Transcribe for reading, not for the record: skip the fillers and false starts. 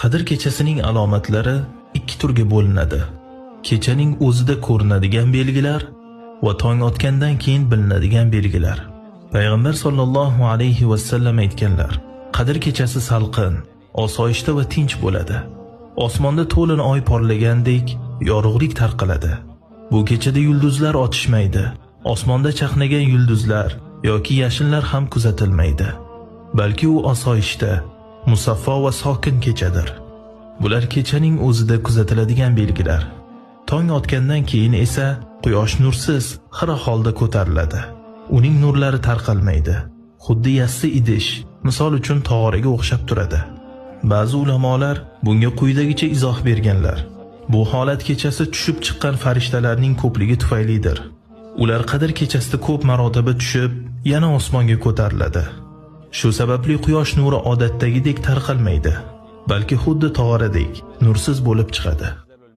Qadr kechasining alomatlari ikki turga bo'linadi. Kechaning o'zida ko'rinadigan belgilar va tong otgandan keyin bilinadigan belgilar. Payg'ambar sollallohu alayhi va sallam aytganlar: Qadr kechasi salqin, osoyishta va tinch bo'ladi. Osmonda to'lin oy porlagandek yorug'lik tarqaladi. Bu kechada yulduzlar otishmaydi. Osmonda chaqnagan yulduzlar yoki yashinlar ham kuzatilmaydi. Balki u osoyishta, musaffo va sokin kechadir. Bular kechaning o'zida kuzatiladigan belgilar. Tong otgandan keyin esa quyosh nursiz, xira holda ko'tariladi. Uning nurlari tarqalmaydi. Xuddi yassi idish, misol uchun tog'oraga o'xshab turadi. Ba'zi ulamolar bunga quyidagicha izoh berganlar. Bu holat kechasi tushib chiqqan farishtalarning ko'pligi tufaylidir. Ular qadr kechasida ko'p marotaba tushib, yana osmonga ko'tariladi. Shu sababli quyosh nuri odatdagidek tarqalmaydi, balki xuddi tog'oradek nursiz bo'lib chiqadi.